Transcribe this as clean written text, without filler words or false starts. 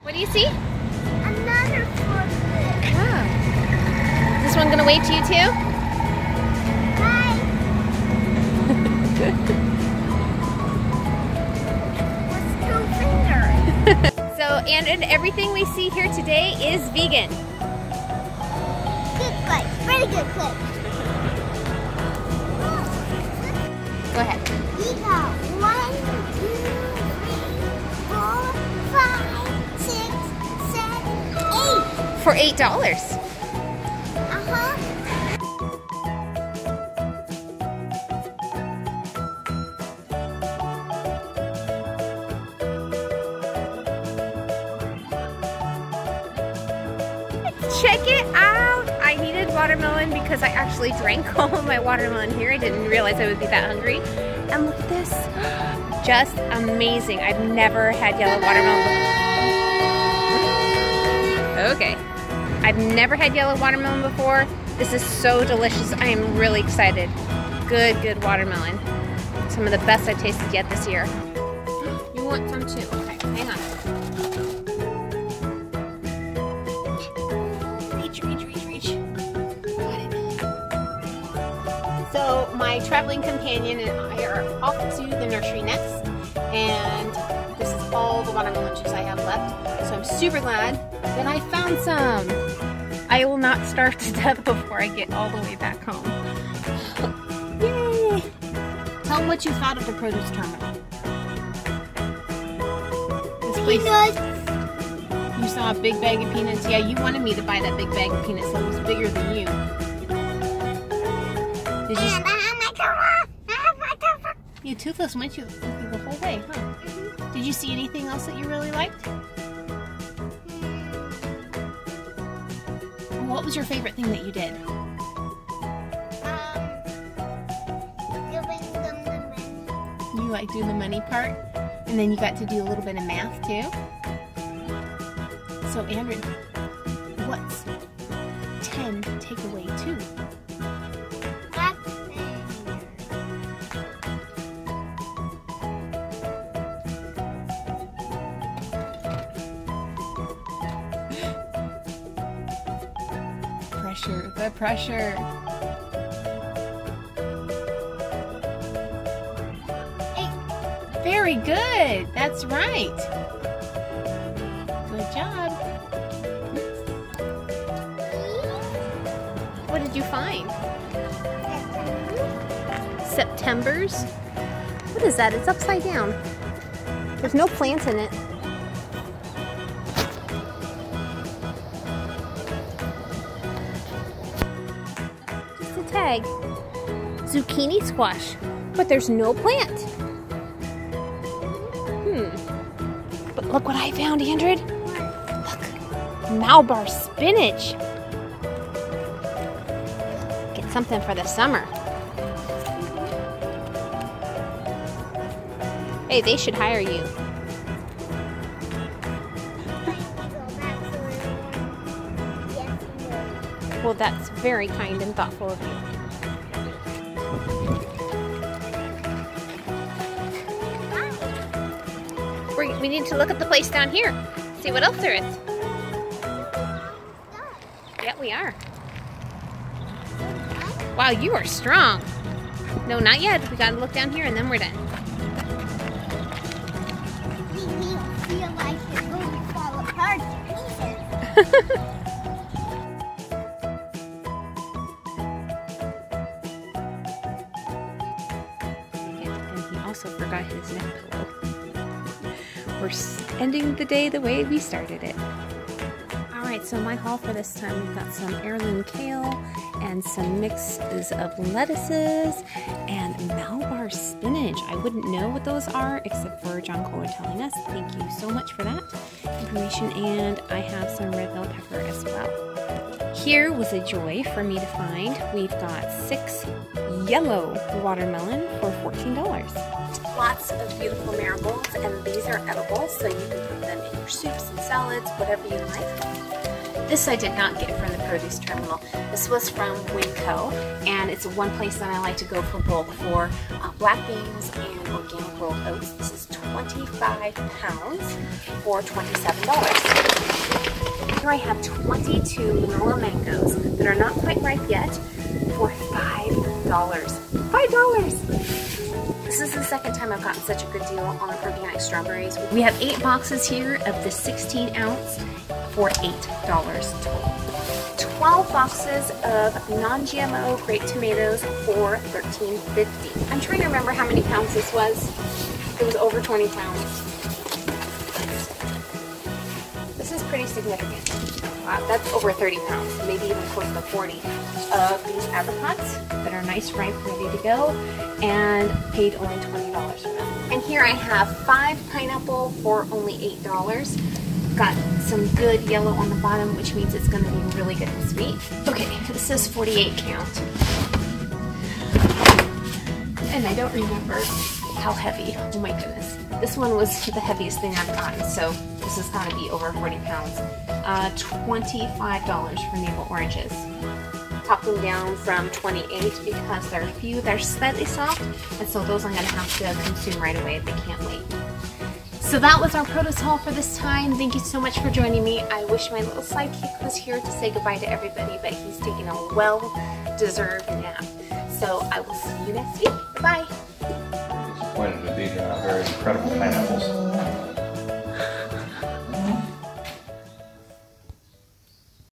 What do you see? Another forklift. Wow. Is this one gonna wave to you too? Hi. What's two fingers? So, and everything we see here today is vegan. Good clip. Very good clip. Go ahead. We got 1, 2, 3, 4, 5, 6, 7, 8. For $8. Uh-huh. Check it out! I needed watermelon because I actually drank all of my watermelon here. I didn't realize I would be that hungry. And look at this. Just amazing. I've never had yellow watermelon before. Okay. I've never had yellow watermelon before. This is so delicious. I am really excited. Good, good watermelon. Some of the best I've tasted yet this year. You want some too? Okay, hang on. Reach. Got it. So my traveling companion and I are off to the nursery next, and this is all the watermelon juice I have left. So I'm super glad that I found some. I will not starve to death before I get all the way back home. Yay! Tell them what you thought of the produce terminal. This place. Peanuts. You saw a big bag of peanuts? Yeah, you wanted me to buy that big bag of peanuts, so it was bigger than you. Did you? You toothless went you the whole way, huh? Did you see anything else that you really liked? What was your favorite thing that you did? Giving them the money. You like doing the money part? And then you got to do a little bit of math too? So Andrew, what's 10 take away 2? Pressure, the pressure. Very good. That's right. Good job. What did you find? September's? What is that? It's upside down. There's no plant in it. Just a tag. Zucchini squash. But there's no plant. But look what I found, Andred. Look. Malbar spinach. Get something for the summer. Hey, they should hire you. Well, that's very kind and thoughtful of you. We need to look at the place down here. See what else there is. Yeah, we are. Wow, you are strong. No, not yet. We gotta look down here and then we're done. We feel like it's going to fall apart to pieces. And he also forgot his neck pillow. We're ending the day the way we started it. Alright, so my haul for this time, we've got some heirloom kale and some mixes of lettuces and Malbar spinach. I wouldn't know what those are except for John Kohler telling us. Thank you so much for that information, and I have some red bell pepper as well. Here was a joy for me to find. We've got 6 yellow watermelon for $14. Lots of beautiful marigolds, and these are edible, so you can put them in your soups and salads, whatever you like. This I did not get from the produce terminal. This was from Winco, and it's one place that I like to go for bulk for black beans and organic rolled oats. This is 25 pounds for $27. Here I have 22 vanilla mangoes that are not quite ripe yet for $5. $5! This is the second time I've gotten such a good deal on organic strawberries. We have 8 boxes here of the 16 ounce for $8 total. 12 boxes of non-GMO grape tomatoes for $13.50. I'm trying to remember how many pounds this was. It was over 20 pounds. This is pretty significant. Wow, that's over 30 pounds, maybe even close to 40 of these apricots that are nice, ripe, ready to go, and paid only $20 for them. And here I have 5 pineapple for only $8. Got some good yellow on the bottom, which means it's going to be really good and sweet. Okay, this is 48 count. And I don't remember how heavy. Oh my goodness. This one was the heaviest thing I've gotten, so this is going to be over 40 pounds. $25 for navel oranges. Top them down from 28 because there are a few that are slightly soft, and so those I'm going to have to consume right away. They can't wait. So that was our produce haul for this time. Thank you so much for joining me. I wish my little sidekick was here to say goodbye to everybody, but he's taking a well-deserved nap. So I will see you next week. Bye. Disappointed that these are not very incredible pineapples.